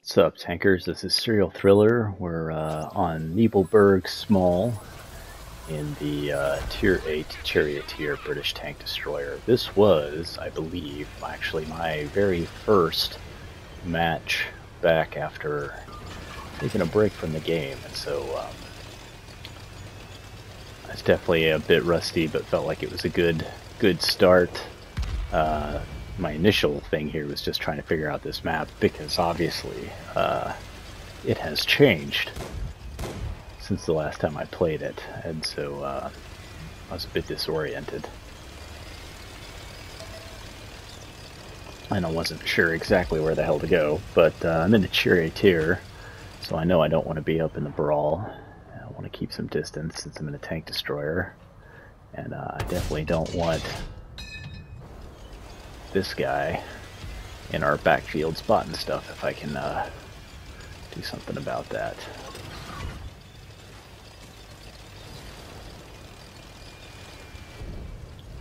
What's up, tankers? This is Serial Thriller. We're on Nebelburg Small in the Tier 8 Charioteer British tank destroyer. This was, I believe, actually my very first match back after taking a break from the game, and so I was definitely a bit rusty, but felt like it was a good start. My initial thing here was just trying to figure out this map because obviously it has changed since the last time I played it, and so I was a bit disoriented and I wasn't sure exactly where the hell to go, but I'm in the Charioteer, so I know I don't want to be up in the brawl. I want to keep some distance since I'm in a tank destroyer, and I definitely don't want this guy in our backfield spotting stuff if I can do something about that.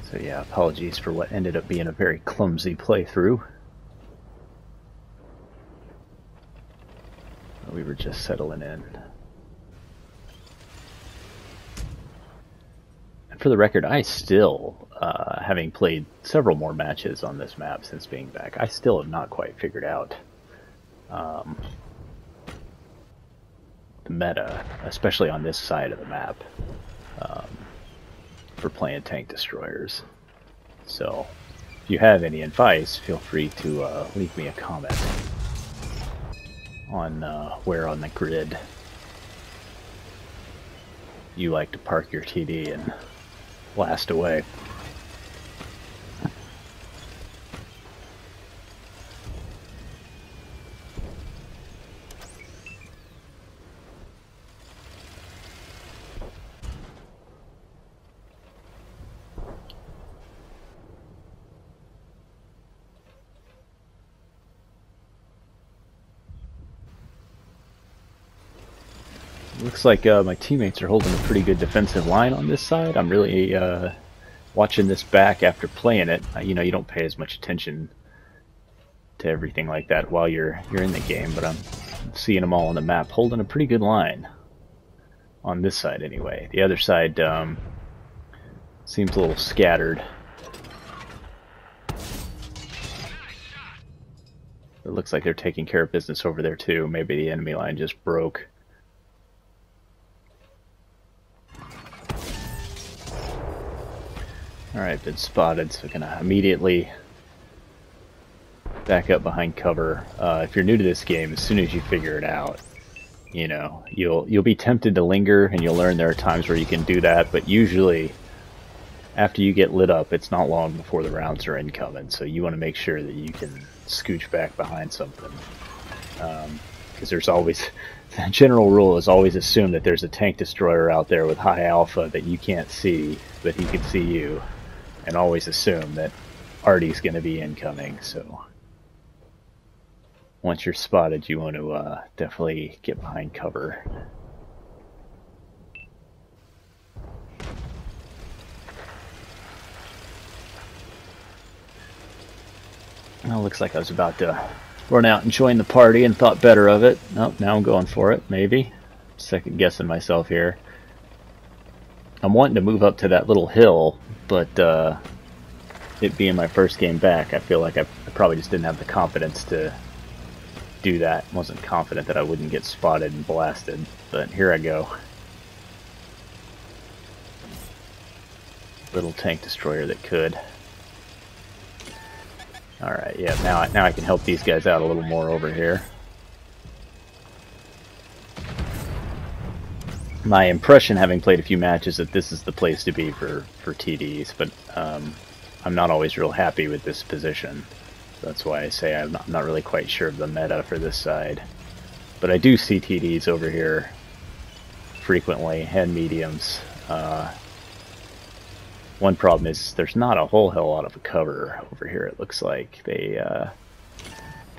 So yeah, apologies for what ended up being a very clumsy playthrough. We were just settling in. For the record, I still, having played several more matches on this map since being back, I still have not quite figured out the meta, especially on this side of the map, for playing tank destroyers. So, if you have any advice, feel free to leave me a comment on where on the grid you like to park your TD and blast away. Looks like my teammates are holding a pretty good defensive line on this side. I'm really watching this back after playing it. You know, you don't pay as much attention to everything like that while you're in the game, but I'm seeing them all on the map holding a pretty good line on this side anyway. The other side seems a little scattered. It looks like they're taking care of business over there too. Maybe the enemy line just broke. Alright, been spotted, so gonna immediately back up behind cover. If you're new to this game, as soon as you figure it out, you know, you'll be tempted to linger, and you'll learn there are times where you can do that, but usually after you get lit up, it's not long before the rounds are incoming, so you want to make sure that you can scooch back behind something. Because there's always, the general rule is always assume that there's a tank destroyer out there with high alpha that you can't see, but he can see you. And always assume that Artie's going to be incoming, so once you're spotted, you want to definitely get behind cover. Well, looks like I was about to run out and join the party and thought better of it. Oh, now I'm going for it, maybe. Second guessing myself here. I'm wanting to move up to that little hill, but it being my first game back, I feel like I probably just didn't have the confidence to do that. Wasn't confident that I wouldn't get spotted and blasted, but here I go. Little tank destroyer that could. Alright, yeah, now I can help these guys out a little more over here. My impression, having played a few matches, that this is the place to be for TDs, but I'm not always real happy with this position. That's why I say I'm not really quite sure of the meta for this side. But I do see TDs over here frequently, and mediums. One problem is there's not a whole hell lot of cover over here, it looks like. The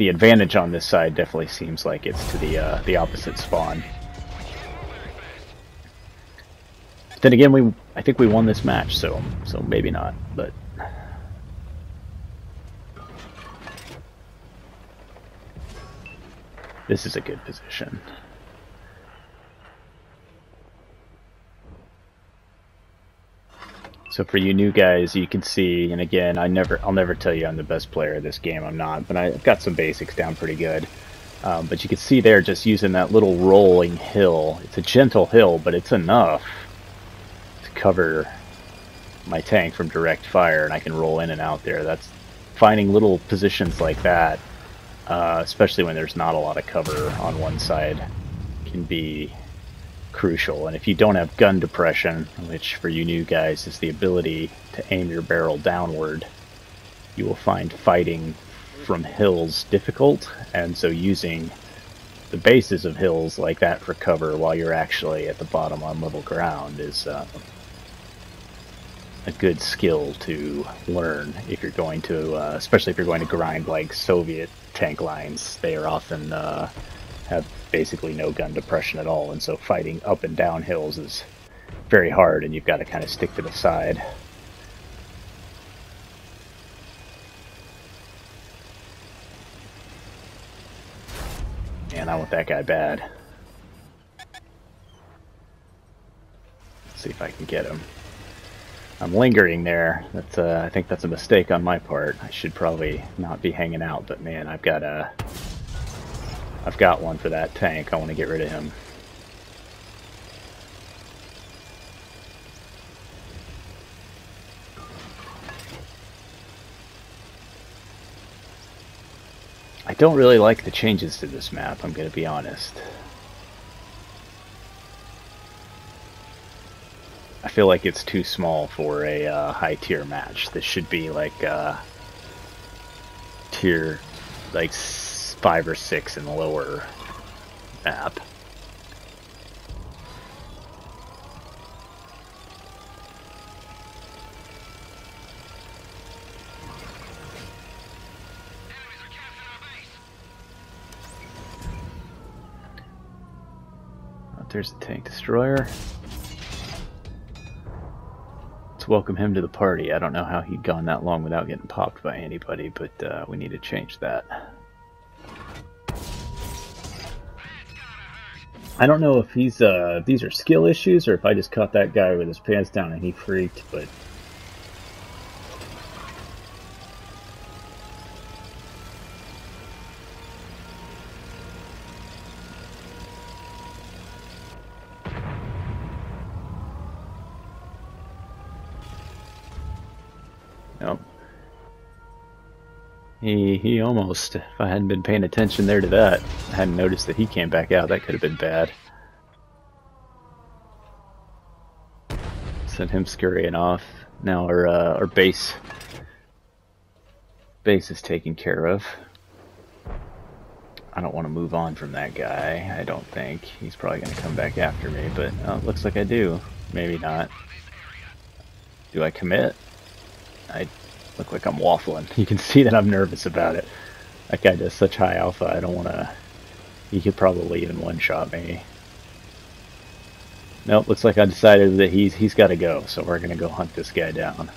advantage on this side definitely seems like it's to the opposite spawn. Then again, I think we won this match, so maybe not, but This is a good position. So for you new guys, you can see, and again, I'll never tell you I'm the best player of this game. I'm not, but I've got some basics down pretty good. But you can see there, just using that little rolling hill. It's a gentle hill, but it's enough to cover my tank from direct fire, and I can roll in and out there. That's finding little positions like that, especially when there's not a lot of cover on one side, can be crucial. And if you don't have gun depression, which for you new guys is the ability to aim your barrel downward, you will find fighting from hills difficult, and so using the bases of hills like that for cover while you're actually at the bottom on level ground is a good skill to learn if you're going to, especially if you're going to grind like Soviet tank lines. They are often have basically no gun depression at all, and so fighting up and down hills is very hard, and you've got to kind of stick to the side. And I want that guy bad. Let's see if I can get him. I'm lingering there. That's I think that's a mistake on my part. I should probably not be hanging out, but man, I've got one for that tank. I want to get rid of him. I don't really like the changes to this map, I'm going to be honest. I feel like it's too small for a high tier match. This should be like tier like 5 or 6 and lower map. Oh, there's the tank destroyer. Let's welcome him to the party. I don't know how he'd gone that long without getting popped by anybody, but we need to change that. I don't know if he's these are skill issues or if I just caught that guy with his pants down and he freaked, but nope. He almost, if I hadn't been paying attention there to that, I hadn't noticed that he came back out. That could have been bad. Sent him scurrying off. Now our base is taken care of. I don't want to move on from that guy, I don't think. He's probably going to come back after me, but it looks like I do. Maybe not. Do I commit? I look like I'm waffling. You can see that I'm nervous about it. That guy does such high alpha, I don't want to... He could probably even one-shot me. Nope, looks like I decided that he's got to go, so we're going to go hunt this guy down.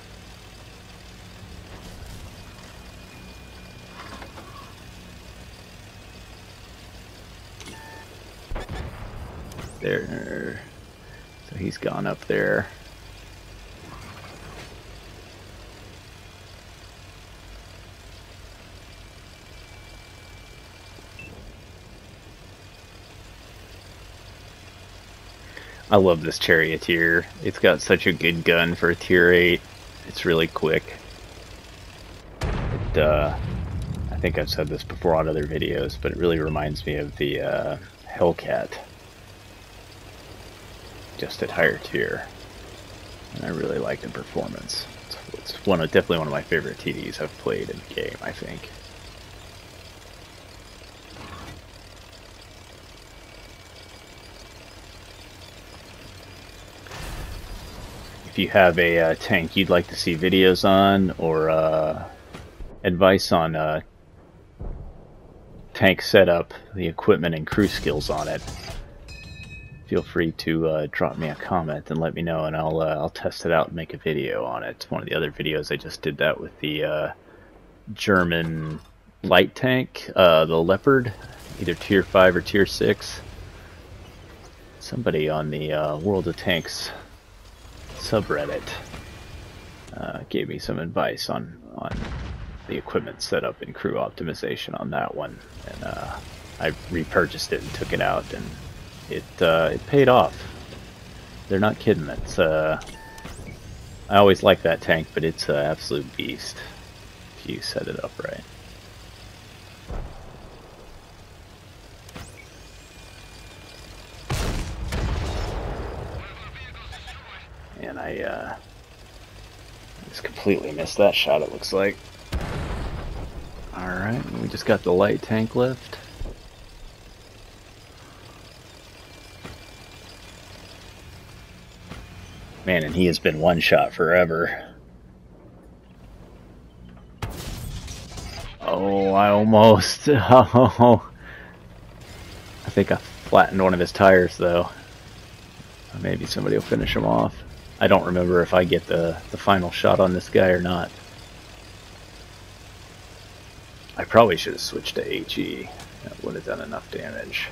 There. So he's gone up there. I love this Charioteer. It's got such a good gun for a tier 8. It's really quick. I think I've said this before on other videos, but it really reminds me of the Hellcat. Just at higher tier. And I really like the performance. It's definitely one of my favorite TDs I've played in the game, I think. If you have a tank you'd like to see videos on, or advice on tank setup, the equipment and crew skills on it, feel free to drop me a comment and let me know, and I'll test it out and make a video on it. One of the other videos I just did that with the German light tank, the Leopard. either tier 5 or tier 6. Somebody on the World of Tanks subreddit gave me some advice on the equipment setup and crew optimization on that one, and I repurchased it and took it out, and it paid off. They're not kidding. It's I always like that tank, but it's an absolute beast if you set it up right. And I just completely missed that shot, it looks like. Alright, we just got the light tank lift. Man, and he has been one shot forever. Oh, I almost... Oh. I think I flattened one of his tires, though. Maybe somebody will finish him off. I don't remember if I get the final shot on this guy or not. I probably should have switched to HE. That would have done enough damage.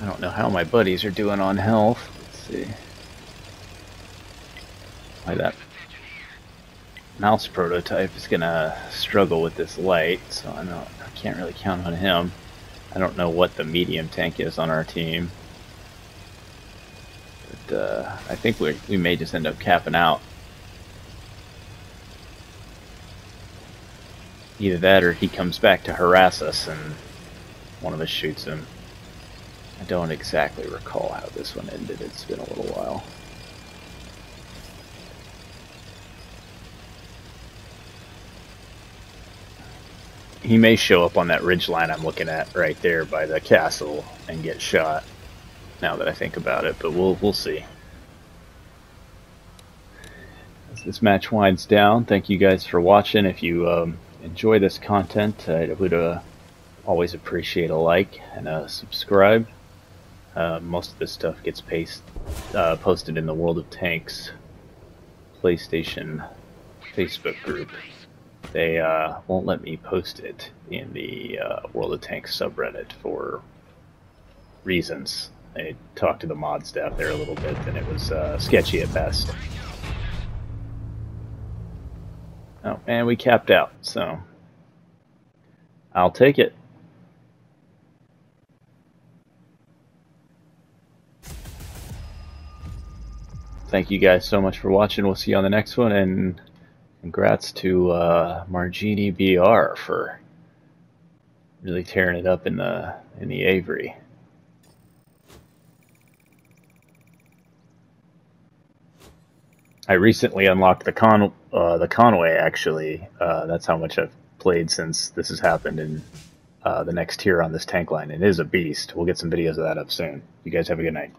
I don't know how my buddies are doing on health. Let's see. Why that mouse prototype is gonna struggle with this light, so I can't really count on him. I don't know what the medium tank is on our team, but I think we may just end up capping out. Either that, or he comes back to harass us and one of us shoots him. I don't exactly recall how this one ended. It's been a little while. He may show up on that ridge line I'm looking at right there by the castle and get shot, now that I think about it, but we'll see. As this match winds down, thank you guys for watching. If you enjoy this content, I would always appreciate a like and a subscribe. Most of this stuff gets posted in the World of Tanks PlayStation Facebook group. They won't let me post it in the World of Tanks subreddit for reasons. I talked to the mod staff there a little bit, and it was sketchy at best. Oh, and we capped out, so I'll take it. Thank you guys so much for watching. We'll see you on the next one, and congrats to Margini BR for really tearing it up in the Avery. I recently unlocked the Conway. Actually, that's how much I've played since this has happened. In the next tier on this tank line, it is a beast. We'll get some videos of that up soon. You guys have a good night.